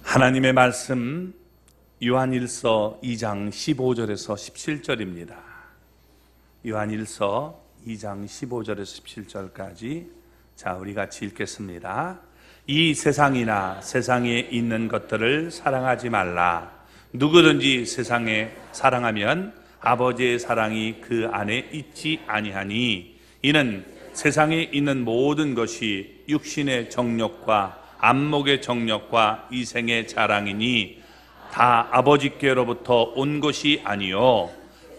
하나님의 말씀 요한일서 2장 15절에서 17절입니다. 요한일서 2장 15절에서 17절까지 우리 같이 읽겠습니다. 이 세상이나 세상에 있는 것들을 사랑하지 말라. 누구든지 세상에 사랑하면 아버지의 사랑이 그 안에 있지 아니하니 이는 세상에 있는 모든 것이 육신의 정욕과 안목의 정욕과 이생의 자랑이니 다 아버지께로부터 온 것이 아니요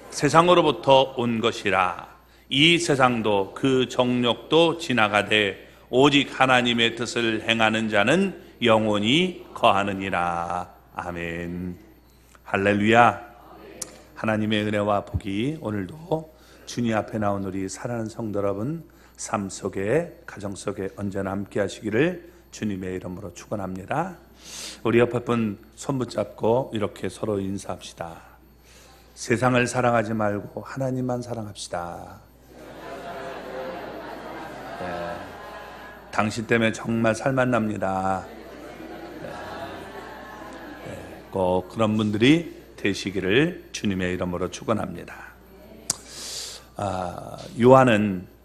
세상으로부터 온 것이라. 이 세상도 그 정욕도 지나가되 오직 하나님의 뜻을 행하는 자는 영원히 거하느니라. 아멘. 할렐루야. 하나님의 은혜와 복이 오늘도 주님 앞에 나온 우리 사랑하는 성도 여러분 삶 속에, 가정 속에 언제나 함께 하시기를 주님의 이름으로 축원합니다. 우리 옆에 분 손 붙잡고 이렇게 서로 인사합시다. 세상을 사랑하지 말고 하나님만 사랑합시다. 네. 당신 때문에 정말 살만 납니다. 네. 꼭 그런 분들이 되시기를 주님의 이름으로 축원합니다. 요한은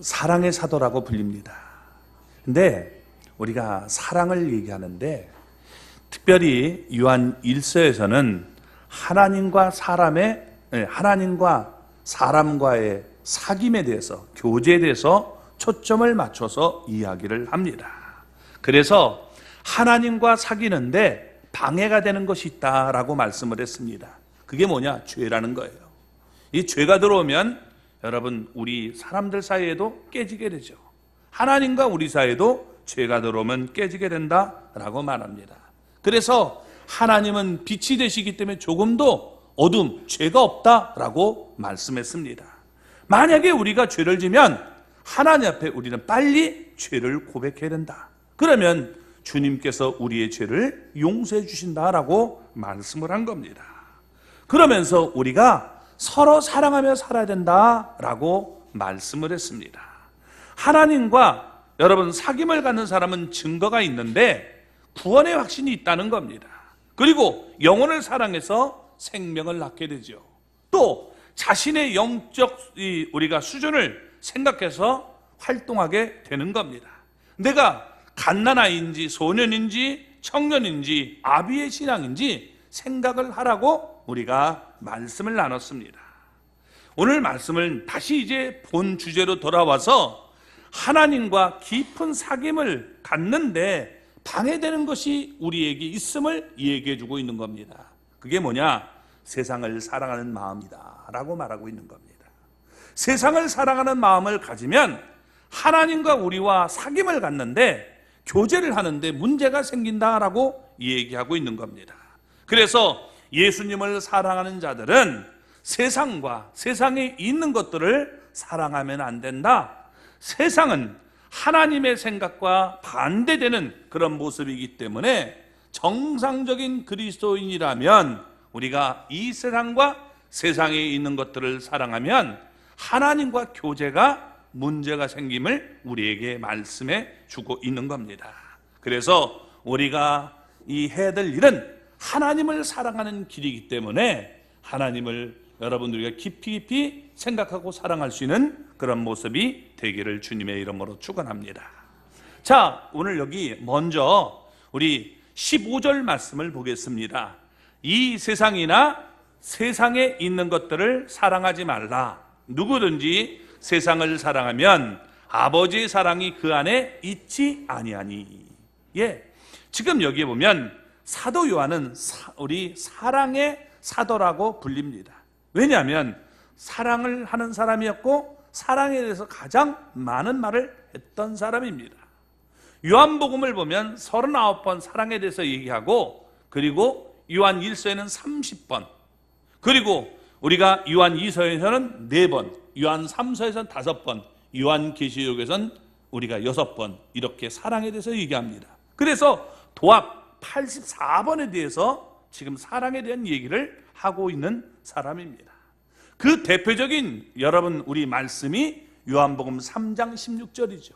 사랑의 사도라고 불립니다. 근데 우리가 사랑을 얘기하는데 특별히 요한 1서에서는 하나님과 사람과의 사귐에 대해서, 교제에 대해서 초점을 맞춰서 이야기를 합니다. 그래서 하나님과 사귀는데 방해가 되는 것이 있다라고 말씀을 했습니다. 그게 뭐냐? 죄라는 거예요. 이 죄가 들어오면 여러분 우리 사람들 사이에도 깨지게 되죠. 하나님과 우리 사이에도 죄가 들어오면 깨지게 된다라고 말합니다. 그래서 하나님은 빛이 되시기 때문에 조금도 어둠, 죄가 없다라고 말씀했습니다. 만약에 우리가 죄를 지면 하나님 앞에 우리는 빨리 죄를 고백해야 된다. 그러면 주님께서 우리의 죄를 용서해 주신다라고 말씀을 한 겁니다. 그러면서 우리가 서로 사랑하며 살아야 된다라고 말씀을 했습니다. 하나님과 여러분 사귐을 갖는 사람은 증거가 있는데 구원의 확신이 있다는 겁니다. 그리고 영혼을 사랑해서 생명을 낳게 되죠. 또 자신의 영적 우리가 수준을 생각해서 활동하게 되는 겁니다. 내가 갓난아이인지 소년인지 청년인지 아비의 신앙인지 생각을 하라고 우리가 말씀을 나눴습니다. 오늘 말씀을 다시 이제 본 주제로 돌아와서 하나님과 깊은 사귐을 갖는데 방해되는 것이 우리에게 있음을 얘기해 주고 있는 겁니다. 그게 뭐냐? 세상을 사랑하는 마음이다 라고 말하고 있는 겁니다. 세상을 사랑하는 마음을 가지면 하나님과 우리와 사귐을 갖는데 교제를 하는데 문제가 생긴다라고 얘기하고 있는 겁니다. 그래서 예수님을 사랑하는 자들은 세상과 세상에 있는 것들을 사랑하면 안 된다. 세상은 하나님의 생각과 반대되는 그런 모습이기 때문에 정상적인 그리스도인이라면 우리가 이 세상과 세상에 있는 것들을 사랑하면 하나님과 교제가 문제가 생김을 우리에게 말씀해 주고 있는 겁니다. 그래서 우리가 해야 될 일은 하나님을 사랑하는 길이기 때문에 하나님을 여러분들이 깊이 생각하고 사랑할 수 있는 그런 모습이 되기를 주님의 이름으로 축원합니다. 자, 오늘 여기 먼저 우리 15절 말씀을 보겠습니다. 이 세상이나 세상에 있는 것들을 사랑하지 말라. 누구든지 세상을 사랑하면 아버지의 사랑이 그 안에 있지 아니하니. 지금 여기에 보면 사도 요한은 우리 사랑의 사도라고 불립니다. 왜냐하면 사랑을 하는 사람이었고 사랑에 대해서 가장 많은 말을 했던 사람입니다. 요한복음을 보면 39번 사랑에 대해서 얘기하고 그리고 요한 1서에는 30번 그리고 우리가 요한 2서에서는 4번 요한 3서에서는 5번 요한계시록에서는 우리가 6번 이렇게 사랑에 대해서 얘기합니다. 그래서 도합 84번에 대해서 지금 사랑에 대한 얘기를 하고 있는 사람입니다. 그 대표적인 여러분 우리 말씀이 요한복음 3장 16절이죠.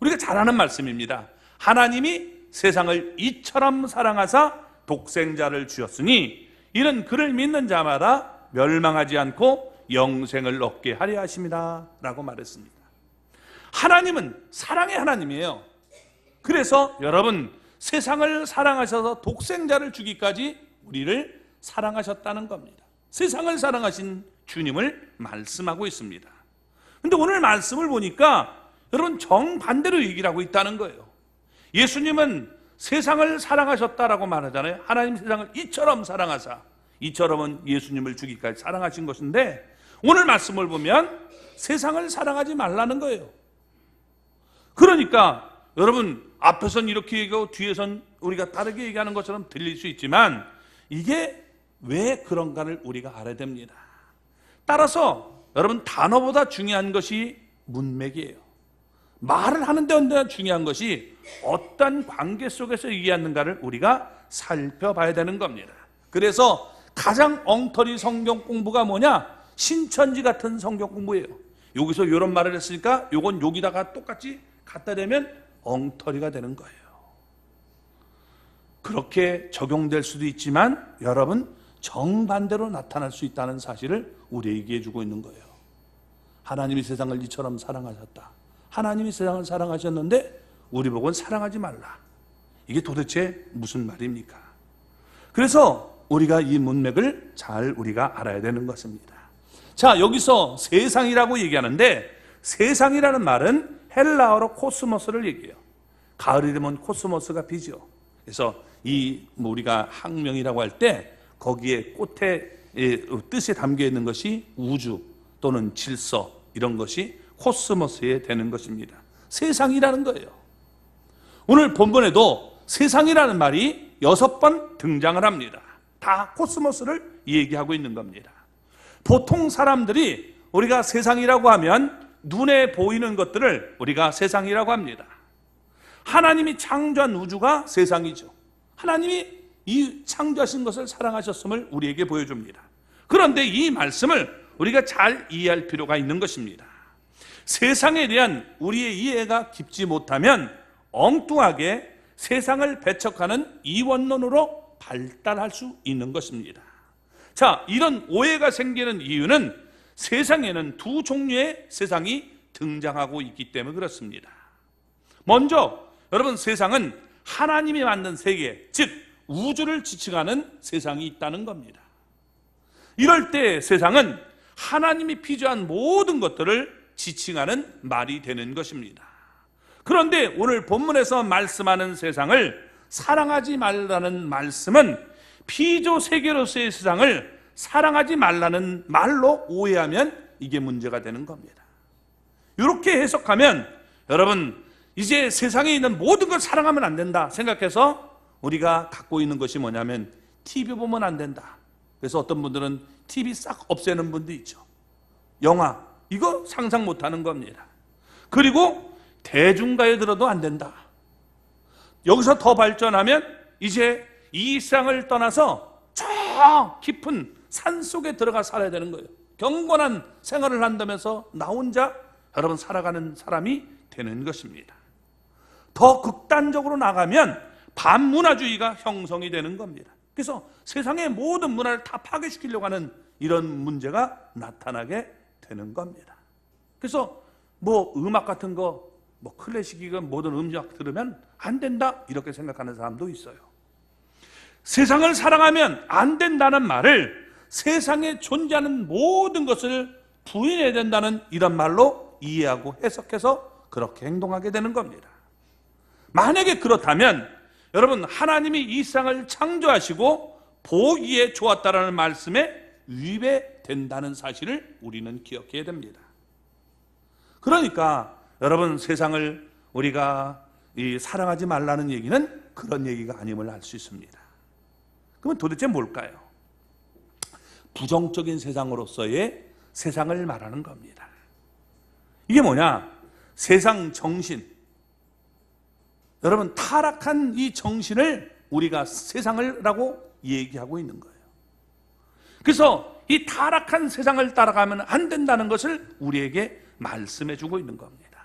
우리가 잘 아는 말씀입니다. 하나님이 세상을 이처럼 사랑하사 독생자를 주셨으니 이는 그를 믿는 자마다 멸망하지 않고 영생을 얻게 하려 하심이다 라고 말했습니다. 하나님은 사랑의 하나님이에요. 그래서 여러분, 세상을 사랑하셔서 독생자를 주기까지 우리를 사랑하셨다는 겁니다. 세상을 사랑하신 주님을 말씀하고 있습니다. 근데 오늘 말씀을 보니까 여러분, 정반대로 얘기를 하고 있다는 거예요. 예수님은 세상을 사랑하셨다라고 말하잖아요. 하나님 세상을 이처럼 사랑하사, 이처럼은 예수님을 주기까지 사랑하신 것인데, 오늘 말씀을 보면 세상을 사랑하지 말라는 거예요. 그러니까 여러분, 앞에선 이렇게 얘기하고 뒤에선 우리가 다르게 얘기하는 것처럼 들릴 수 있지만 이게 왜 그런가를 우리가 알아야 됩니다. 따라서 여러분, 단어보다 중요한 것이 문맥이에요. 말을 하는데 언제나 중요한 것이 어떤 관계 속에서 얘기하는가를 우리가 살펴봐야 되는 겁니다. 그래서 가장 엉터리 성경 공부가 뭐냐? 신천지 같은 성경 공부예요. 여기서 이런 말을 했으니까 요건 여기다가 똑같이 갖다 대면 엉터리가 되는 거예요. 그렇게 적용될 수도 있지만 여러분, 정반대로 나타날 수 있다는 사실을 우리에게 얘기해 주고 있는 거예요. 하나님이 세상을 이처럼 사랑하셨다. 하나님이 세상을 사랑하셨는데 우리 보고는 사랑하지 말라. 이게 도대체 무슨 말입니까? 그래서 우리가 이 문맥을 잘 우리가 알아야 되는 것입니다. 자, 여기서 세상이라고 얘기하는데 세상이라는 말은 헬라어로 코스모스를 얘기해요. 가을이 되면 코스모스가 피죠. 그래서 우리가 학명이라고 할 때 거기에 꽃의 뜻이 담겨 있는 것이 우주 또는 질서, 이런 것이 코스모스에 되는 것입니다. 세상이라는 거예요. 오늘 본문에도 세상이라는 말이 6번 등장을 합니다. 다 코스모스를 얘기하고 있는 겁니다. 보통 사람들이 우리가 세상이라고 하면 눈에 보이는 것들을 우리가 세상이라고 합니다. 하나님이 창조한 우주가 세상이죠. 하나님이 이 창조하신 것을 사랑하셨음을 우리에게 보여줍니다. 그런데 이 말씀을 우리가 잘 이해할 필요가 있는 것입니다. 세상에 대한 우리의 이해가 깊지 못하면 엉뚱하게 세상을 배척하는 이원론으로 발달할 수 있는 것입니다. 자, 이런 오해가 생기는 이유는 세상에는 두 종류의 세상이 등장하고 있기 때문에 그렇습니다. 먼저 여러분, 세상은 하나님이 만든 세계, 즉 우주를 지칭하는 세상이 있다는 겁니다. 이럴 때 세상은 하나님이 피조한 모든 것들을 지칭하는 말이 되는 것입니다. 그런데 오늘 본문에서 말씀하는 세상을 사랑하지 말라는 말씀은 피조 세계로서의 세상을 사랑하지 말라는 말로 오해하면 이게 문제가 되는 겁니다. 이렇게 해석하면 여러분, 이제 세상에 있는 모든 걸 사랑하면 안 된다 생각해서 우리가 갖고 있는 것이 뭐냐면 TV 보면 안 된다. 그래서 어떤 분들은 TV 싹 없애는 분도 있죠. 영화, 이거 상상 못하는 겁니다. 그리고 대중가요 들어도 안 된다. 여기서 더 발전하면 이제 이 세상을 떠나서 저 깊은 산 속에 들어가 살아야 되는 거예요. 경건한 생활을 한다면서 나 혼자 여러분 살아가는 사람이 되는 것입니다. 더 극단적으로 나가면 반문화주의가 형성이 되는 겁니다. 그래서 세상의 모든 문화를 다 파괴시키려고 하는 이런 문제가 나타나게 되는 겁니다. 그래서 음악 같은 거, 클래식이건 모든 음악 들으면 안 된다 이렇게 생각하는 사람도 있어요. 세상을 사랑하면 안 된다는 말을 세상에 존재하는 모든 것을 부인해야 된다는 이런 말로 이해하고 해석해서 그렇게 행동하게 되는 겁니다. 만약에 그렇다면 여러분, 하나님이 이 세상을 창조하시고 보기에 좋았다라는 말씀에 위배된다는 사실을 우리는 기억해야 됩니다. 그러니까 여러분, 세상을 우리가 사랑하지 말라는 얘기는 그런 얘기가 아님을 알 수 있습니다. 그러면 도대체 뭘까요? 부정적인 세상으로서의 세상을 말하는 겁니다. 이게 뭐냐? 세상 정신. 여러분, 타락한 이 정신을 우리가 세상이라고 얘기하고 있는 거예요. 그래서 이 타락한 세상을 따라가면 안 된다는 것을 우리에게 말씀해 주고 있는 겁니다.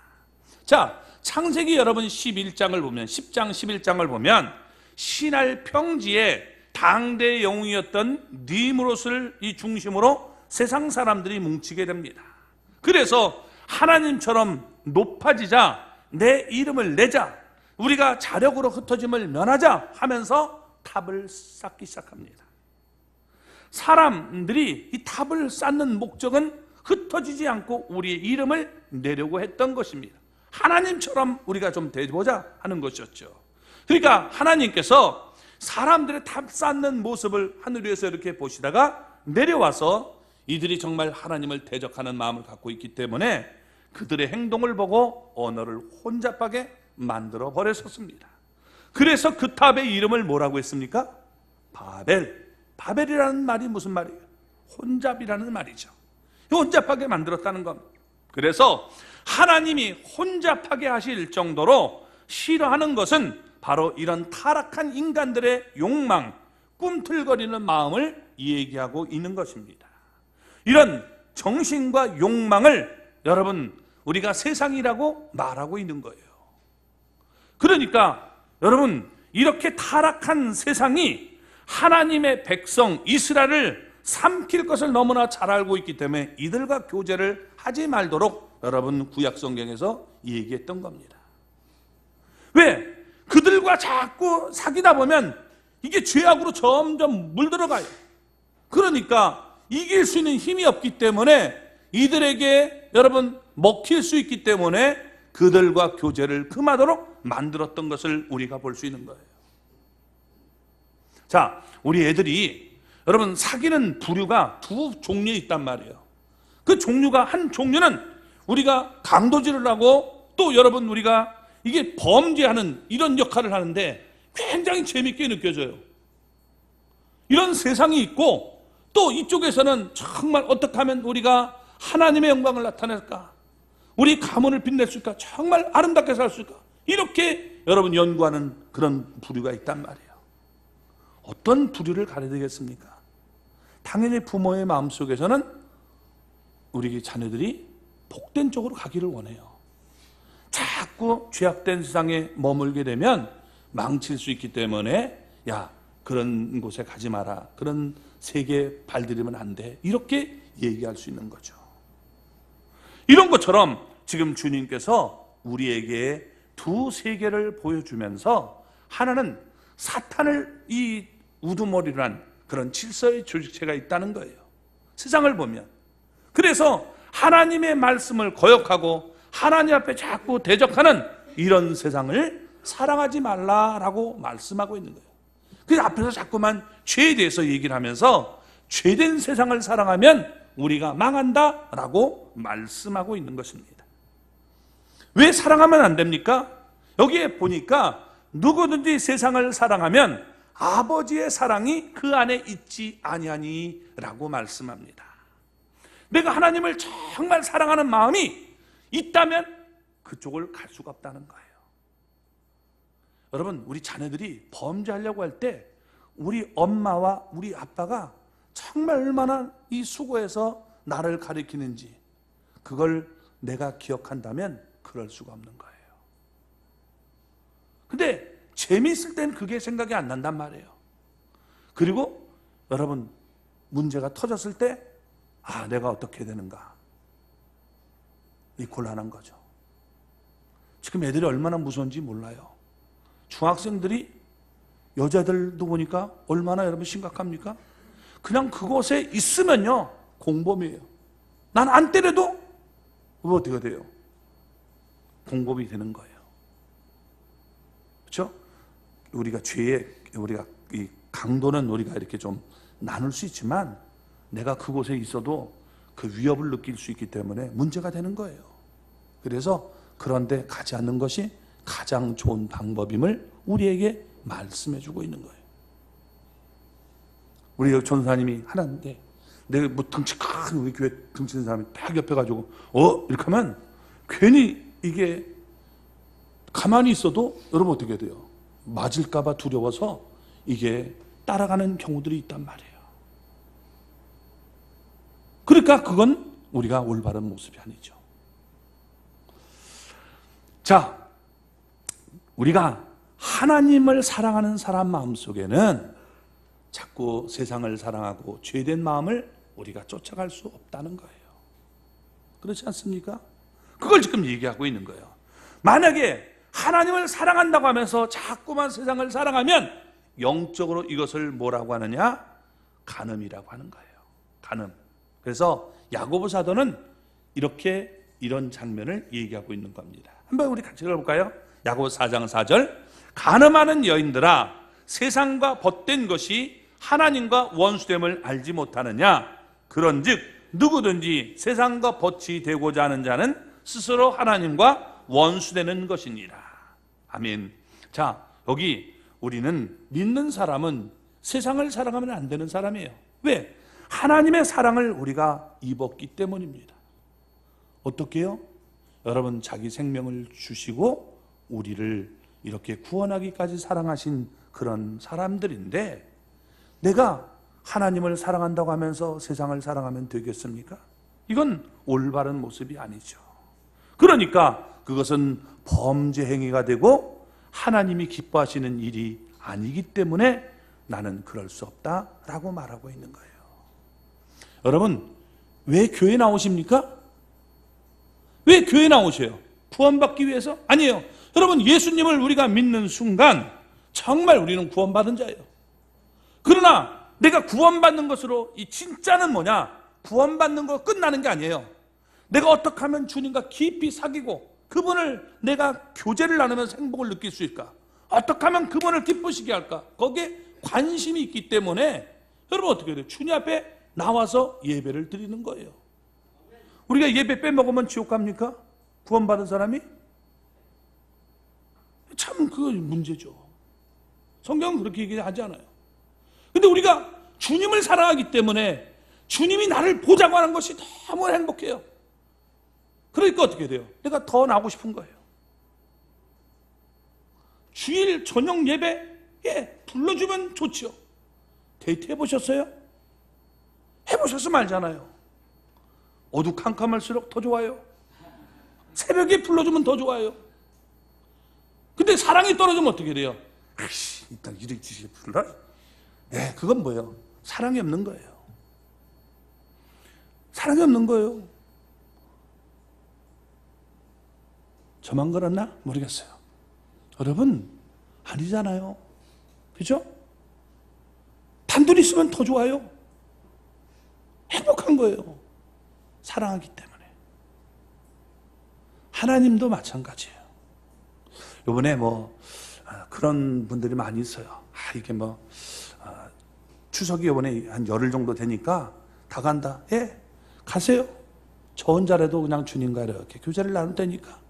자, 창세기 여러분 11장을 보면 10장 11장을 보면 신할 평지에 당대 영웅이었던 니므롯을 이 중심으로 세상 사람들이 뭉치게 됩니다. 그래서 하나님처럼 높아지자, 내 이름을 내자, 우리가 자력으로 흩어짐을 면하자 하면서 탑을 쌓기 시작합니다. 사람들이 이 탑을 쌓는 목적은 흩어지지 않고 우리의 이름을 내려고 했던 것입니다. 하나님처럼 우리가 좀 되보자 하는 것이었죠. 그러니까 하나님께서 사람들의 탑 쌓는 모습을 하늘 위에서 이렇게 보시다가 내려와서 이들이 정말 하나님을 대적하는 마음을 갖고 있기 때문에 그들의 행동을 보고 언어를 혼잡하게 만들어 버렸었습니다. 그래서 그 탑의 이름을 뭐라고 했습니까? 바벨. 바벨이라는 말이 무슨 말이에요? 혼잡이라는 말이죠. 혼잡하게 만들었다는 겁니다. 그래서 하나님이 혼잡하게 하실 정도로 싫어하는 것은 바로 이런 타락한 인간들의 욕망, 꿈틀거리는 마음을 얘기하고 있는 것입니다. 이런 정신과 욕망을 여러분 우리가 세상이라고 말하고 있는 거예요. 그러니까 여러분 이렇게 타락한 세상이 하나님의 백성 이스라엘을 삼킬 것을 너무나 잘 알고 있기 때문에 이들과 교제를 하지 말도록 여러분 구약 성경에서 얘기했던 겁니다. 왜? 그들과 자꾸 사귀다 보면 이게 죄악으로 점점 물들어가요. 그러니까 이길 수 있는 힘이 없기 때문에 이들에게 여러분 먹힐 수 있기 때문에 그들과 교제를 금하도록 만들었던 것을 우리가 볼 수 있는 거예요. 자, 우리 애들이 여러분 사귀는 부류가 두 종류에 있단 말이에요. 그 종류가 한 종류는 우리가 강도질을 하고 또 여러분 우리가 이게 범죄하는 이런 역할을 하는데 굉장히 재밌게 느껴져요. 이런 세상이 있고 또 이쪽에서는 정말 어떻게 하면 우리가 하나님의 영광을 나타낼까, 우리 가문을 빛낼 수 있을까, 정말 아름답게 살 수 있을까, 이렇게 여러분 연구하는 그런 부류가 있단 말이에요. 어떤 부류를 가려야 되겠습니까? 당연히 부모의 마음속에서는 우리 자녀들이 복된 쪽으로 가기를 원해요. 자꾸 죄악된 세상에 머물게 되면 망칠 수 있기 때문에 야, 그런 곳에 가지 마라, 그런 세계에 발들이면 안 돼, 이렇게 얘기할 수 있는 거죠. 이런 것처럼 지금 주님께서 우리에게 두 세계를 보여주면서 하나는 사탄을 이 우두머리로 한 그런 질서의 조직체가 있다는 거예요. 세상을 보면. 그래서 하나님의 말씀을 거역하고 하나님 앞에 자꾸 대적하는 이런 세상을 사랑하지 말라라고 말씀하고 있는 거예요. 그래서 앞에서 자꾸만 죄에 대해서 얘기를 하면서 죄된 세상을 사랑하면 우리가 망한다라고 말씀하고 있는 것입니다. 왜 사랑하면 안 됩니까? 여기에 보니까 누구든지 세상을 사랑하면 아버지의 사랑이 그 안에 있지 아니하니라고 말씀합니다. 내가 하나님을 정말 사랑하는 마음이 있다면 그쪽을 갈 수가 없다는 거예요. 여러분, 우리 자녀들이 범죄하려고 할 때 우리 엄마와 우리 아빠가 정말 얼마나 이 수고해서 나를 가리키는지 그걸 내가 기억한다면 그럴 수가 없는 거예요. 근데 재미있을 땐 그게 생각이 안 난단 말이에요. 그리고 여러분 문제가 터졌을 때 내가 어떻게 해야 되는가, 이 곤란한 거죠. 지금 애들이 얼마나 무서운지 몰라요. 중학생들이 여자들도 보니까 얼마나 여러분 심각합니까? 그냥 그곳에 있으면요 공범이에요. 난 안 때려도 어떻게 돼요? 공범이 되는 거예요. 그렇죠? 우리가 우리가 이 강도는 우리가 이렇게 좀 나눌 수 있지만 내가 그곳에 있어도 그 위협을 느낄 수 있기 때문에 문제가 되는 거예요. 그래서 그런데 가지 않는 것이 가장 좋은 방법임을 우리에게 말씀해 주고 있는 거예요. 우리 여기 전사님이 하나인데 내가 뭐 덩치 큰 우리 교회 덩치 큰 사람이 딱 옆에 가지고 이렇게 하면 괜히 이게 가만히 있어도 여러분 어떻게 돼요? 맞을까 봐 두려워서 이게 따라가는 경우들이 있단 말이에요. 그러니까 그건 우리가 올바른 모습이 아니죠. 자, 우리가 하나님을 사랑하는 사람 마음속에는 자꾸 세상을 사랑하고 죄된 마음을 우리가 쫓아갈 수 없다는 거예요. 그렇지 않습니까? 그걸 지금 얘기하고 있는 거예요. 만약에 하나님을 사랑한다고 하면서 자꾸만 세상을 사랑하면 영적으로 이것을 뭐라고 하느냐? 간음이라고 하는 거예요. 간음. 그래서 야고보 사도는 이런 장면을 얘기하고 있는 겁니다. 한번 우리 같이 읽어볼까요? 야고보 4장 4절. 간음하는 여인들아, 세상과 벗된 것이 하나님과 원수됨을 알지 못하느냐? 그런즉 누구든지 세상과 벗이 되고자 하는 자는 스스로 하나님과 원수되는 것이니라. 아멘. 자, 여기 우리는 믿는 사람은 세상을 사랑하면 안 되는 사람이에요. 왜? 하나님의 사랑을 우리가 입었기 때문입니다. 어떻게요? 여러분, 자기 생명을 주시고 우리를 이렇게 구원하기까지 사랑하신 그런 사람들인데, 내가 하나님을 사랑한다고 하면서 세상을 사랑하면 되겠습니까? 이건 올바른 모습이 아니죠. 그러니까 그것은 범죄 행위가 되고 하나님이 기뻐하시는 일이 아니기 때문에 나는 그럴 수 없다라고 말하고 있는 거예요. 여러분, 왜 교회 나오십니까? 왜 교회 나오셔요? 구원받기 위해서? 아니에요. 여러분, 예수님을 우리가 믿는 순간 정말 우리는 구원받은 자예요. 그러나 내가 구원받는 것으로 이 진짜는 뭐냐? 구원받는 거 끝나는 게 아니에요. 내가 어떻게 하면 주님과 깊이 사귀고 그분을 내가 교제를 나누면서 행복을 느낄 수 있을까? 어떻게 하면 그분을 기쁘시게 할까? 거기에 관심이 있기 때문에 여러분 어떻게 해야 돼요? 주님 앞에 나와서 예배를 드리는 거예요. 우리가 예배 빼먹으면 지옥 갑니까? 구원받은 사람이? 참 그 문제죠. 성경은 그렇게 얘기하지 않아요. 근데 우리가 주님을 사랑하기 때문에 주님이 나를 보자고 하는 것이 너무 행복해요. 그러니까 어떻게 돼요? 내가 더 나오고 싶은 거예요. 주일 저녁 예배에 불러주면 좋죠. 데이트 해보셨어요? 해보셨으면 알잖아요. 어두컴컴할수록 더 좋아요. 새벽에 불러주면 더 좋아요. 근데 사랑이 떨어지면 어떻게 돼요? 아이씨, 일단 이렇게 불러? 네, 그건 뭐예요? 사랑이 없는 거예요. 사랑이 없는 거예요. 저만 그렇나? 모르겠어요. 여러분, 아니잖아요. 그죠? 단둘이 있으면 더 좋아요. 행복한 거예요. 사랑하기 때문에. 하나님도 마찬가지예요. 요번에 그런 분들이 많이 있어요. 이게 추석이 요번에 한 열흘 정도 되니까 다 간다. 예, 가세요. 저 혼자라도 그냥 주님과 이렇게 교제를 나눌 테니까.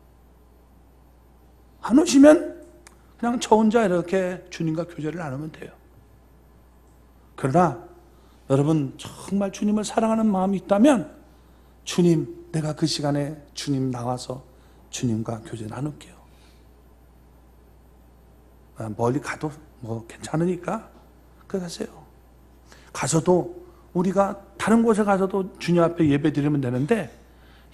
안 오시면 그냥 저 혼자 이렇게 주님과 교제를 나누면 돼요. 그러나 여러분 정말 주님을 사랑하는 마음이 있다면 주님, 내가 그 시간에 주님 나와서 주님과 교제 나눌게요. 멀리 가도 괜찮으니까 가세요. 가서도 우리가 다른 곳에 가서도 주님 앞에 예배 드리면 되는데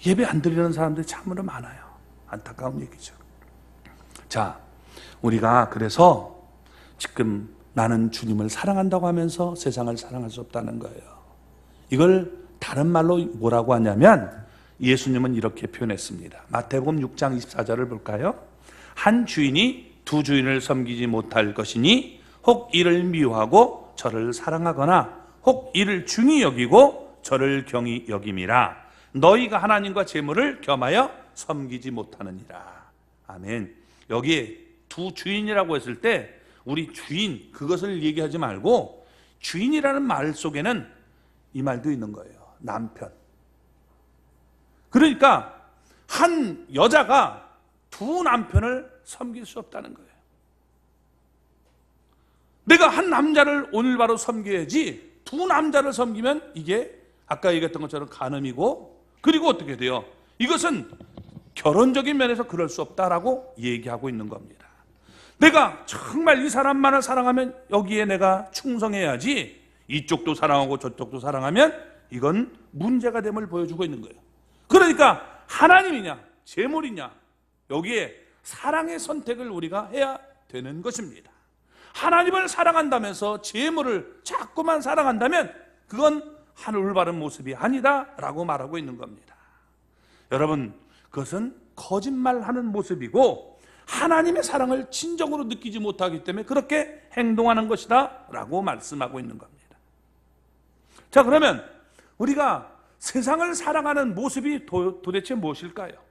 예배 안 드리는 사람들이 참으로 많아요. 안타까운 얘기죠. 자, 우리가 그래서 지금 나는 주님을 사랑한다고 하면서 세상을 사랑할 수 없다는 거예요. 이걸 다른 말로 뭐라고 하냐면 예수님은 이렇게 표현했습니다. 마태복음 6장 24절을 볼까요? 한 주인이 두 주인을 섬기지 못할 것이니 혹 이를 미워하고 저를 사랑하거나 혹 이를 중히 여기고 저를 경히 여김이라. 너희가 하나님과 재물을 겸하여 섬기지 못하느니라. 아멘. 여기에 두 주인이라고 했을 때 우리 주인 그것을 얘기하지 말고 주인이라는 말 속에는 이 말도 있는 거예요. 남편. 그러니까 한 여자가 두 남편을 섬길 수 없다는 거예요. 내가 한 남자를 오늘 바로 섬겨야지 두 남자를 섬기면 이게 아까 얘기했던 것처럼 간음이고, 그리고 어떻게 돼요? 이것은 결혼적인 면에서 그럴 수 없다라고 얘기하고 있는 겁니다. 내가 정말 이 사람만을 사랑하면 여기에 내가 충성해야지 이쪽도 사랑하고 저쪽도 사랑하면 이건 문제가 됨을 보여주고 있는 거예요. 그러니까 하나님이냐 재물이냐 여기에 사랑의 선택을 우리가 해야 되는 것입니다. 하나님을 사랑한다면서 재물을 자꾸만 사랑한다면 그건 한 올바른 모습이 아니다라고 말하고 있는 겁니다. 여러분, 그것은 거짓말하는 모습이고 하나님의 사랑을 진정으로 느끼지 못하기 때문에 그렇게 행동하는 것이다 라고 말씀하고 있는 겁니다. 자, 그러면 우리가 세상을 사랑하는 모습이 도대체 무엇일까요?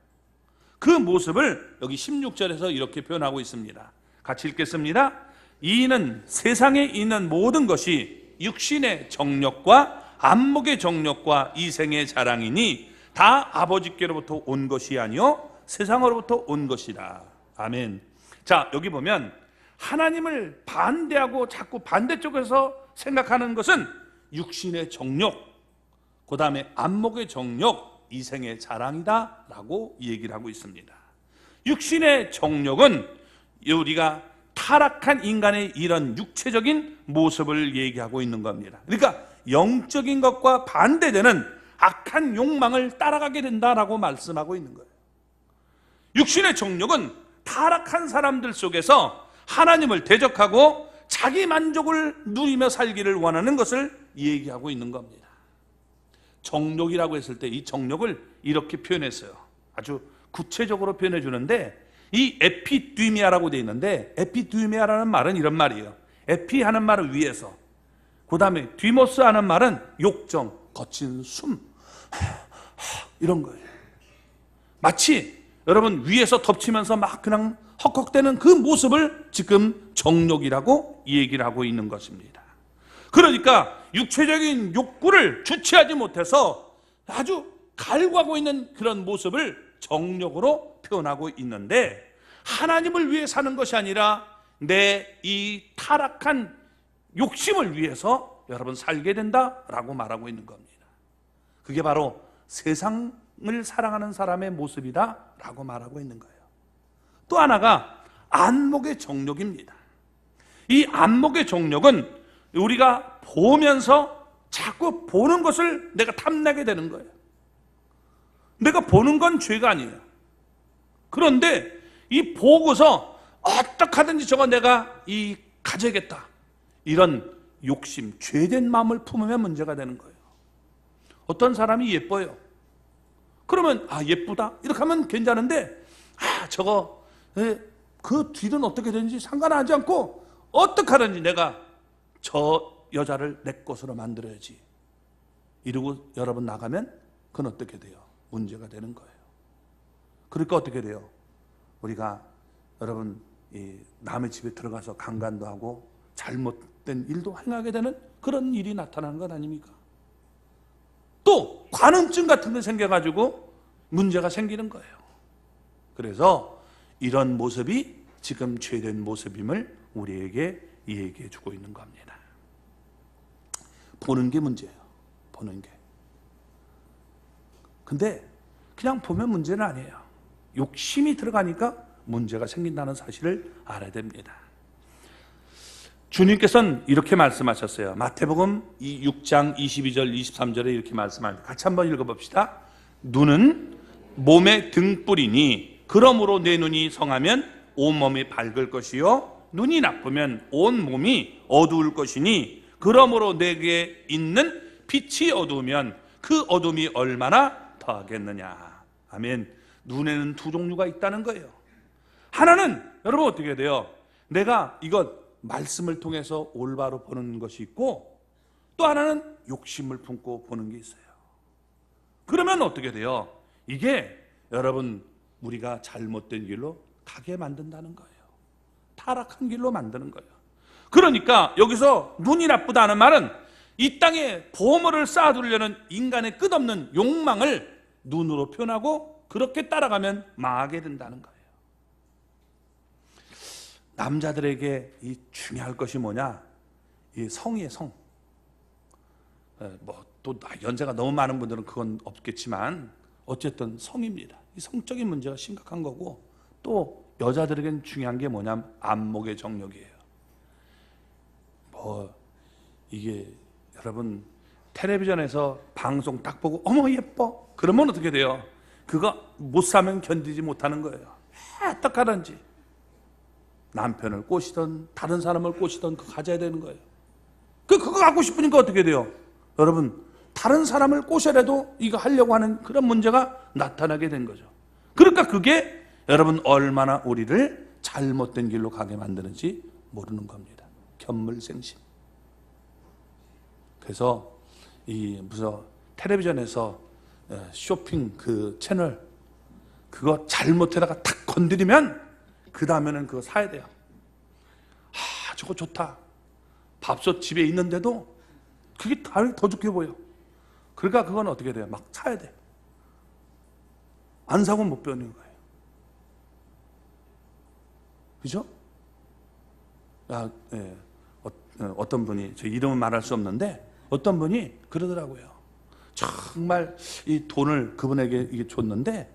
그 모습을 여기 16절에서 이렇게 표현하고 있습니다. 같이 읽겠습니다. 이는 세상에 있는 모든 것이 육신의 정욕과 안목의 정욕과 이생의 자랑이니 다 아버지께로부터 온 것이 아니요 세상으로부터 온 것이라. 아멘. 자, 여기 보면 하나님을 반대하고 자꾸 반대쪽에서 생각하는 것은 육신의 정욕, 그 다음에 안목의 정욕, 이생의 자랑이다 라고 얘기를 하고 있습니다. 육신의 정욕은 우리가 타락한 인간의 이런 육체적인 모습을 얘기하고 있는 겁니다. 그러니까 영적인 것과 반대되는 악한 욕망을 따라가게 된다라고 말씀하고 있는 거예요. 육신의 정욕은 타락한 사람들 속에서 하나님을 대적하고 자기 만족을 누리며 살기를 원하는 것을 얘기하고 있는 겁니다. 정욕이라고 했을 때 이 정욕을 이렇게 표현했어요. 아주 구체적으로 표현해 주는데 이 에피디미아라고 되어 있는데 에피디미아라는 말은 이런 말이에요. 에피 하는 말은 위에서, 그 다음에 디모스 하는 말은 욕정, 거친 숨, 이런 거예요. 마치 여러분 위에서 덮치면서 막 그냥 헉헉대는 그 모습을 지금 정욕이라고 얘기를 하고 있는 것입니다. 그러니까 육체적인 욕구를 주체하지 못해서 아주 갈구하고 있는 그런 모습을 정욕으로 표현하고 있는데, 하나님을 위해 사는 것이 아니라 내 이 타락한 욕심을 위해서 여러분 살게 된다라고 말하고 있는 겁니다. 그게 바로 세상을 사랑하는 사람의 모습이다라고 말하고 있는 거예요. 또 하나가 안목의 정욕입니다. 이 안목의 정욕은 우리가 보면서 자꾸 보는 것을 내가 탐내게 되는 거예요. 내가 보는 건 죄가 아니에요. 그런데 이 보고서 어떻게 하든지 저거 내가 가져야겠다, 이런 욕심, 죄된 마음을 품으면 문제가 되는 거예요. 어떤 사람이 예뻐요. 그러면 예쁘다 이렇게 하면 괜찮은데 저거 그 뒤는 어떻게 되는지 상관하지 않고 어떻게 하든지 내가 저 여자를 내 것으로 만들어야지 이러고 여러분 나가면 그건 어떻게 돼요? 문제가 되는 거예요. 그러니까 어떻게 돼요? 우리가 여러분 남의 집에 들어가서 강간도 하고 잘못된 일도 행하게 되는 그런 일이 나타나는 것 아닙니까? 또 관음증 같은 게 생겨가지고 문제가 생기는 거예요. 그래서 이런 모습이 지금 죄된 모습임을 우리에게 얘기해 주고 있는 겁니다. 보는 게 문제예요. 보는 게. 근데 그냥 보면 문제는 아니에요. 욕심이 들어가니까 문제가 생긴다는 사실을 알아야 됩니다. 주님께서는 이렇게 말씀하셨어요. 마태복음 6장 22절 23절에 이렇게 말씀합니다. 같이 한번 읽어봅시다. 눈은 몸의 등불이니 그러므로 내 눈이 성하면 온몸이 밝을 것이요 눈이 나쁘면 온몸이 어두울 것이니 그러므로 내게 있는 빛이 어두우면 그 어둠이 얼마나 더하겠느냐. 아멘. 눈에는 두 종류가 있다는 거예요. 하나는 여러분 어떻게 돼요? 내가 이것 말씀을 통해서 올바로 보는 것이 있고, 또 하나는 욕심을 품고 보는 게 있어요. 그러면 어떻게 돼요? 이게 여러분 우리가 잘못된 길로 가게 만든다는 거예요. 타락한 길로 만드는 거예요. 그러니까 여기서 눈이 나쁘다는 말은 이 땅에 보물을 쌓아두려는 인간의 끝없는 욕망을 눈으로 표현하고 그렇게 따라가면 망하게 된다는 거예요. 남자들에게 이 중요할 것이 뭐냐? 이 성이에요, 성. 또 연세가 너무 많은 분들은 그건 없겠지만 어쨌든 성입니다. 이 성적인 문제가 심각한 거고, 또 여자들에겐 중요한 게 뭐냐면 안목의 정욕이에요. 이게 여러분 텔레비전에서 방송 딱 보고 어머 예뻐 그러면 어떻게 돼요? 그거 못 사면 견디지 못하는 거예요. 어떡하든지 남편을 꼬시던 다른 사람을 꼬시던 그거 가져야 되는 거예요. 그거 갖고 싶으니까 어떻게 돼요? 여러분, 다른 사람을 꼬셔라도 이거 하려고 하는 그런 문제가 나타나게 된 거죠. 그러니까 그게 여러분 얼마나 우리를 잘못된 길로 가게 만드는지 모르는 겁니다. 견물생심. 그래서 이 무슨 텔레비전에서 쇼핑 그 채널 그거 잘못해다가 탁 건드리면 그 다음에는 그거 사야 돼요. 아, 저거 좋다. 밥솥 집에 있는데도 그게 더 좋게 보여. 그러니까 그건 어떻게 돼요? 막 사야 돼. 안 사고 못 배우는 거예요. 그죠? 어떤 분이, 제 이름은 말할 수 없는데 어떤 분이 그러더라고요. 정말 이 돈을 그분에게 이게 줬는데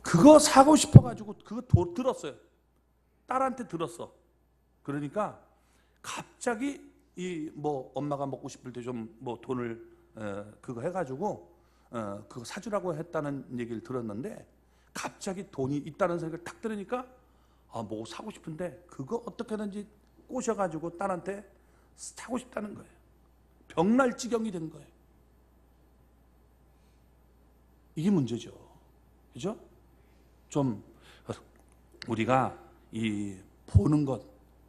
그거 사고 싶어가지고 그거 들었어요. 딸한테 들었어. 그러니까 갑자기 이 뭐 엄마가 먹고 싶을 때 좀 뭐 돈을 그거 해가지고 그거 사주라고 했다는 얘기를 들었는데 갑자기 돈이 있다는 생각을 딱 들으니까 아, 뭐 사고 싶은데 그거 어떻게든지 꼬셔가지고 딸한테 사고 싶다는 거예요. 병날 지경이 된 거예요. 이게 문제죠. 그죠? 좀 우리가 이 보는 것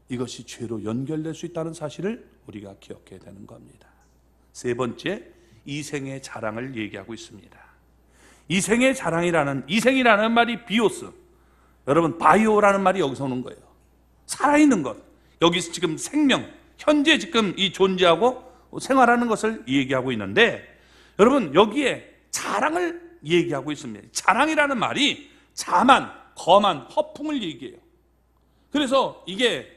이것이 죄로 연결될 수 있다는 사실을 우리가 기억해야 되는 겁니다. 세 번째, 이생의 자랑을 얘기하고 있습니다. 이생의 자랑이라는, 이생이라는 말이 비오스, 여러분 바이오라는 말이 여기서 오는 거예요. 살아있는 것, 여기서 지금 생명, 현재 지금 이 존재하고 생활하는 것을 얘기하고 있는데 여러분 여기에 자랑을 얘기하고 있습니다. 자랑이라는 말이 자만, 거만, 허풍을 얘기해요. 그래서 이게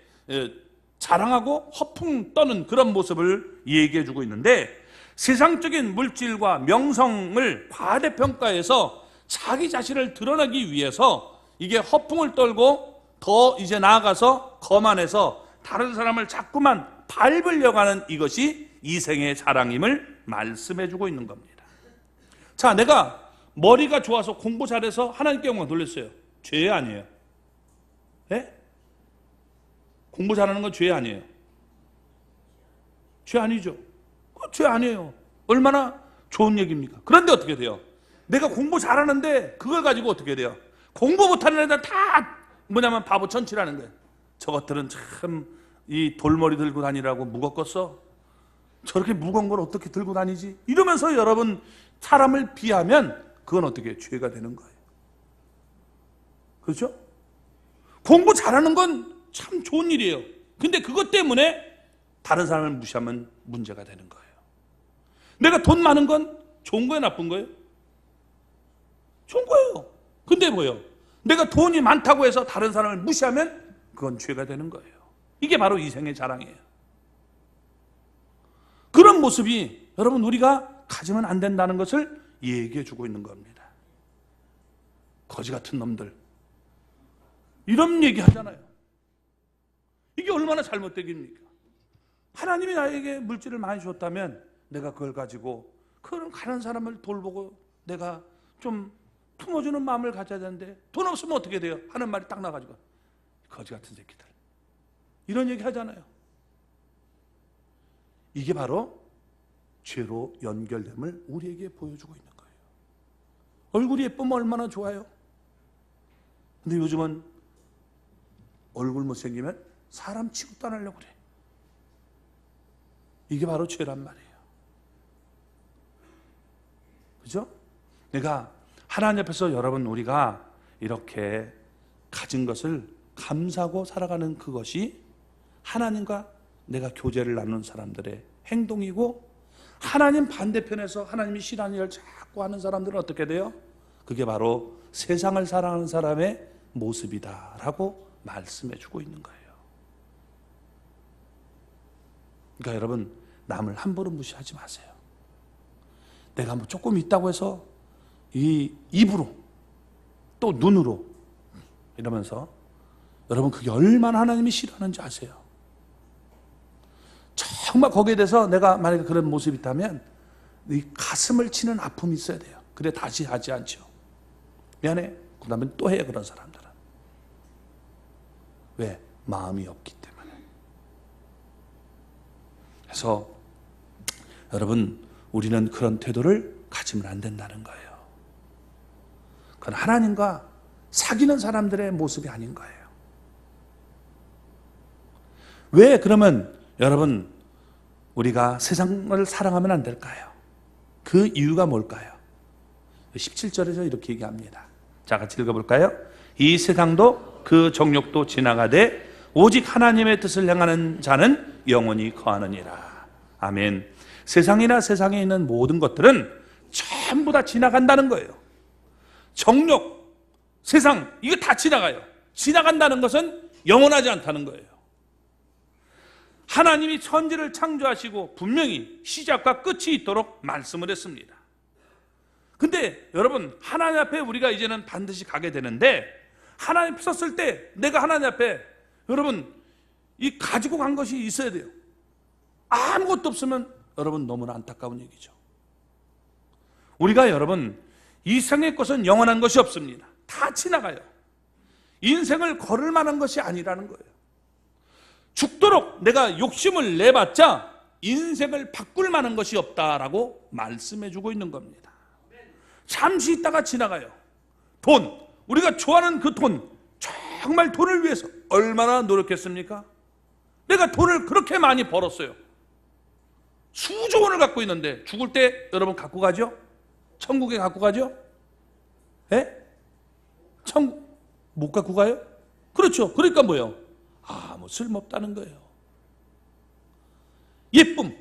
자랑하고 허풍 떠는 그런 모습을 얘기해 주고 있는데 세상적인 물질과 명성을 과대평가해서 자기 자신을 드러내기 위해서 이게 허풍을 떨고 더 이제 나아가서 거만해서 다른 사람을 자꾸만 밟으려고 하는 이것이 이생의 자랑임을 말씀해 주고 있는 겁니다. 자, 내가 머리가 좋아서 공부 잘해서 하나님께 영광 돌렸어요. 죄 아니에요? 네? 공부 잘하는 건 죄 아니에요? 죄 아니죠? 죄 아니에요. 얼마나 좋은 얘기입니까? 그런데 어떻게 돼요? 내가 공부 잘하는데 그걸 가지고 어떻게 돼요? 공부 못하는 애들 다 뭐냐면 바보 천치라는 거예요. 저것들은 참 이 돌머리 들고 다니라고 무겁겠어? 저렇게 무거운 걸 어떻게 들고 다니지? 이러면서 여러분 사람을 비하면 그건 어떻게 죄가 되는 거예요. 그렇죠? 공부 잘하는 건 참 좋은 일이에요. 근데 그것 때문에 다른 사람을 무시하면 문제가 되는 거예요. 내가 돈 많은 건 좋은 거예요, 나쁜 거예요? 좋은 거예요. 근데 뭐예요? 내가 돈이 많다고 해서 다른 사람을 무시하면 그건 죄가 되는 거예요. 이게 바로 이생의 자랑이에요. 그런 모습이 여러분 우리가 가지면 안 된다는 것을 얘기해 주고 있는 겁니다. 거지 같은 놈들 이런 얘기 하잖아요. 이게 얼마나 잘못되기입니까? 하나님이 나에게 물질을 많이 줬다면 내가 그걸 가지고 그런 가는 사람을 돌보고 내가 좀 품어주는 마음을 가져야 되는데 돈 없으면 어떻게 돼요? 하는 말이 딱 나가지고 거지 같은 새끼들 이런 얘기 하잖아요. 이게 바로 죄로 연결됨을 우리에게 보여주고 있는 거예요. 얼굴이 예쁘면 얼마나 좋아요? 근데 요즘은 얼굴 못생기면 사람 취급도 안 하려고 그래. 이게 바로 죄란 말이에요. 그죠? 내가 하나님 앞에서 여러분 우리가 이렇게 가진 것을 감사하고 살아가는 그것이 하나님과 내가 교제를 나누는 사람들의 행동이고 하나님 반대편에서 하나님이 싫어하는 일을 자꾸 하는 사람들은 어떻게 돼요? 그게 바로 세상을 사랑하는 사람의 모습이다라고 말씀해 주고 있는 거예요. 그러니까 여러분 남을 함부로 무시하지 마세요. 내가 뭐 조금 있다고 해서 이 입으로 또 눈으로 이러면서 여러분 그게 얼마나 하나님이 싫어하는지 아세요? 정말 거기에 대해서 내가 만약에 그런 모습이 있다면 이 가슴을 치는 아픔이 있어야 돼요. 그래 다시 하지 않죠. 미안해. 그 다음에 또 해요. 그런 사람들은. 왜? 마음이 없기 때문에. 그래서 여러분, 우리는 그런 태도를 가지면 안 된다는 거예요. 그건 하나님과 사귀는 사람들의 모습이 아닌 거예요. 왜 그러면 여러분 우리가 세상을 사랑하면 안 될까요? 그 이유가 뭘까요? 17절에서 이렇게 얘기합니다. 자, 같이 읽어볼까요? 이 세상도 그 정욕도 지나가되 오직 하나님의 뜻을 행하는 자는 영원히 거하느니라. 아멘. 세상이나 세상에 있는 모든 것들은 전부 다 지나간다는 거예요. 정욕, 세상, 이거 다 지나가요. 지나간다는 것은 영원하지 않다는 거예요. 하나님이 천지를 창조하시고 분명히 시작과 끝이 있도록 말씀을 했습니다. 근데 여러분, 하나님 앞에 우리가 이제는 반드시 가게 되는데, 하나님 섰을 때 내가 하나님 앞에 여러분 이 가지고 간 것이 있어야 돼요. 아무것도 없으면 여러분 너무나 안타까운 얘기죠. 우리가 여러분 이 세상의 것은 영원한 것이 없습니다. 다 지나가요. 인생을 걸을 만한 것이 아니라는 거예요. 죽도록 내가 욕심을 내봤자 인생을 바꿀 만한 것이 없다라고 말씀해 주고 있는 겁니다. 잠시 있다가 지나가요. 돈, 우리가 좋아하는 그 돈, 정말 돈을 위해서 얼마나 노력했습니까? 내가 돈을 그렇게 많이 벌었어요. 수조 원을 갖고 있는데 죽을 때 여러분 갖고 가죠? 천국에 갖고 가죠? 예? 천국 못 갖고 가요? 그렇죠. 그러니까 뭐예요? 아무 쓸모없다는 거예요. 예쁨,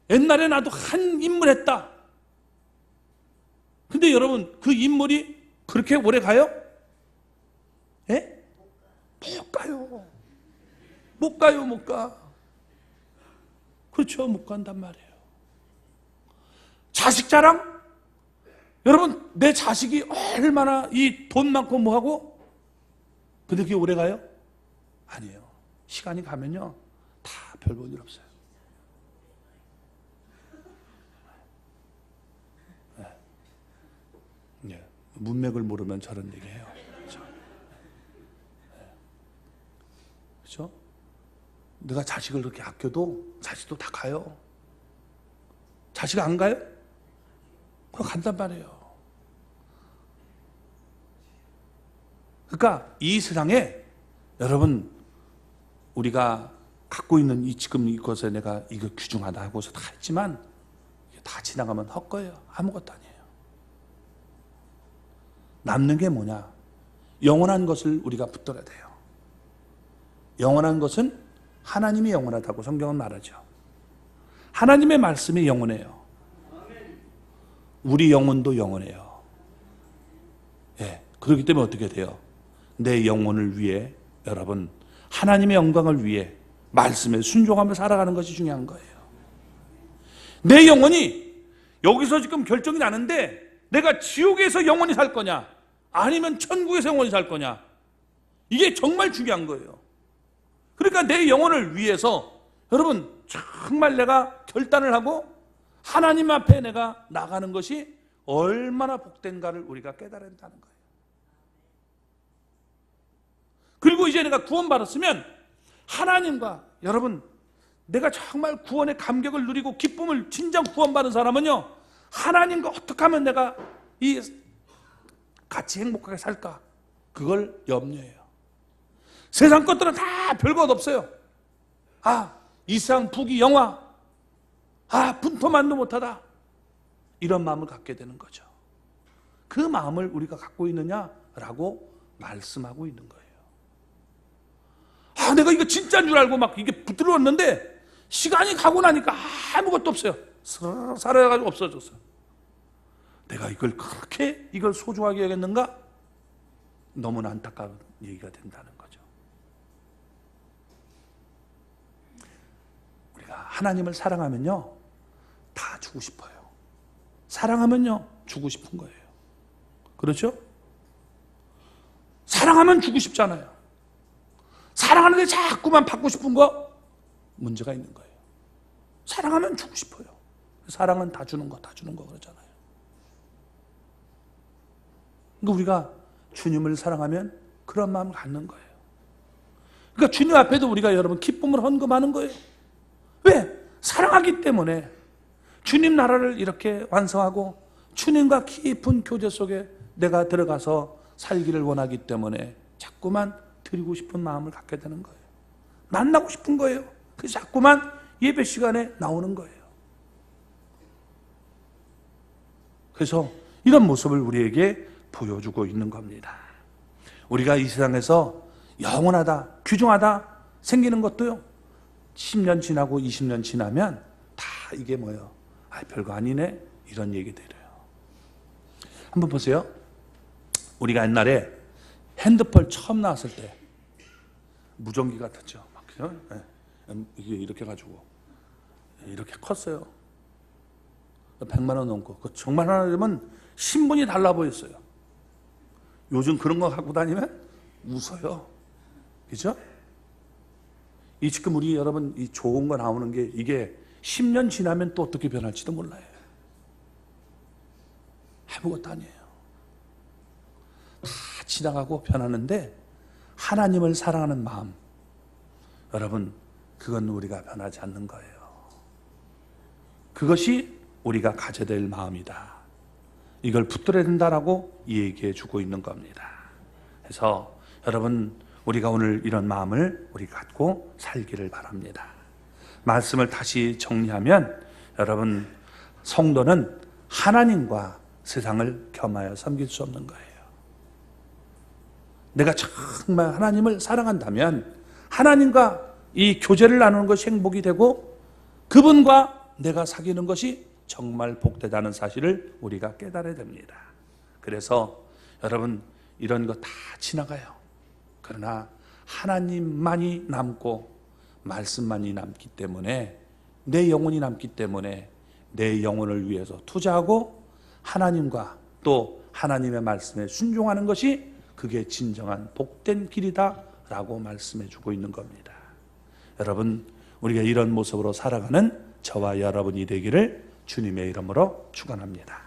옛날에 나도 한 인물 했다. 근데 여러분 그 인물이 그렇게 오래 가요? 예? 못 가요. 못 가요, 못 가. 그렇죠, 못 간단 말이에요. 자식 자랑? 여러분 내 자식이 얼마나 이 돈 많고 뭐하고? 근데 그게 오래 가요? 아니에요. 시간이 가면요 다 별 볼 일 없어요. 네. 문맥을 모르면 저런 얘기해요. 그렇죠? 내가 자식을 그렇게 아껴도 자식도 다 가요. 자식 안 가요? 그거 간단 말이에요. 그러니까 이 세상에 여러분 우리가 갖고 있는 이 지금 이것에 내가 이거 귀중하다 하고서 다 했지만 다 지나가면 헛거예요. 아무것도 아니에요. 남는 게 뭐냐? 영원한 것을 우리가 붙들어야 돼요. 영원한 것은 하나님이 영원하다고 성경은 말하죠. 하나님의 말씀이 영원해요. 우리 영혼도 영원해요. 예, 그렇기 때문에 어떻게 돼요? 내 영혼을 위해 여러분 하나님의 영광을 위해 말씀에 순종하며 살아가는 것이 중요한 거예요. 내 영혼이 여기서 지금 결정이 나는데 내가 지옥에서 영원히 살 거냐 아니면 천국에서 영원히 살 거냐, 이게 정말 중요한 거예요. 그러니까 내 영혼을 위해서 여러분 정말 내가 결단을 하고 하나님 앞에 내가 나가는 것이 얼마나 복된가를 우리가 깨달아야 한다는 거예요. 그리고 이제 내가 구원받았으면 하나님과 여러분 내가 정말 구원의 감격을 누리고 기쁨을, 진정 구원받은 사람은요 하나님과 어떻게 하면 내가 이 같이 행복하게 살까, 그걸 염려해요. 세상 것들은 다 별것 없어요. 이 세상 부귀 영화, 분토만도 못하다, 이런 마음을 갖게 되는 거죠. 그 마음을 우리가 갖고 있느냐라고 말씀하고 있는 거예요. 내가 이거 진짜인 줄 알고 막 이게 붙들었는데 시간이 가고 나니까 아무것도 없어요. 살아가지고 없어졌어. 내가 이걸 그렇게 이걸 소중하게 여겼는가? 너무나 안타까운 얘기가 된다는 거죠. 우리가 하나님을 사랑하면요 다 주고 싶어요. 사랑하면요 주고 싶은 거예요. 그렇죠? 사랑하면 주고 싶잖아요. 사랑하는데 자꾸만 받고 싶은 거 문제가 있는 거예요. 사랑하면 주고 싶어요. 사랑은 다 주는 거 그러잖아요. 그러니까 우리가 주님을 사랑하면 그런 마음을 갖는 거예요. 그러니까 주님 앞에도 우리가 여러분 기쁨을 헌금하는 거예요. 왜? 사랑하기 때문에. 주님 나라를 이렇게 완성하고 주님과 깊은 교제 속에 내가 들어가서 살기를 원하기 때문에 자꾸만 드리고 싶은 마음을 갖게 되는 거예요. 만나고 싶은 거예요. 그래서 자꾸만 예배 시간에 나오는 거예요. 그래서 이런 모습을 우리에게 보여주고 있는 겁니다. 우리가 이 세상에서 영원하다, 귀중하다 생기는 것도요, 10년 지나고 20년 지나면 다 이게 뭐예요? 아, 별거 아니네, 이런 얘기 들어요. 한번 보세요. 우리가 옛날에 핸드폰 처음 나왔을 때 무전기 같았죠. 막 그죠? 이게 이렇게 가지고 이렇게 컸어요. 100만 원 넘고. 그 정말 하나 되면 신분이 달라 보였어요. 요즘 그런 거 갖고 다니면 웃어요. 그죠? 이 지금 우리 여러분 이 좋은 거 나오는 게 이게 10년 지나면 또 어떻게 변할지도 몰라요. 아무것도 아니에요. 다 지나가고 변하는데 하나님을 사랑하는 마음, 여러분 그건 우리가 변하지 않는 거예요. 그것이 우리가 가져야 될 마음이다. 이걸 붙들어야 된다라고 얘기해 주고 있는 겁니다. 그래서 여러분 우리가 오늘 이런 마음을 우리 갖고 살기를 바랍니다. 말씀을 다시 정리하면 여러분 성도는 하나님과 세상을 겸하여 섬길 수 없는 거예요. 내가 정말 하나님을 사랑한다면 하나님과 이 교제를 나누는 것이 행복이 되고 그분과 내가 사귀는 것이 정말 복되다는 사실을 우리가 깨달아야 됩니다. 그래서 여러분 이런 거 다 지나가요. 그러나 하나님만이 남고 말씀만이 남기 때문에 내 영혼이 남기 때문에 내 영혼을 위해서 투자하고 하나님과 또 하나님의 말씀에 순종하는 것이 그게 진정한 복된 길이다라고 말씀해 주고 있는 겁니다. 여러분 우리가 이런 모습으로 살아가는 저와 여러분이 되기를 주님의 이름으로 축원합니다.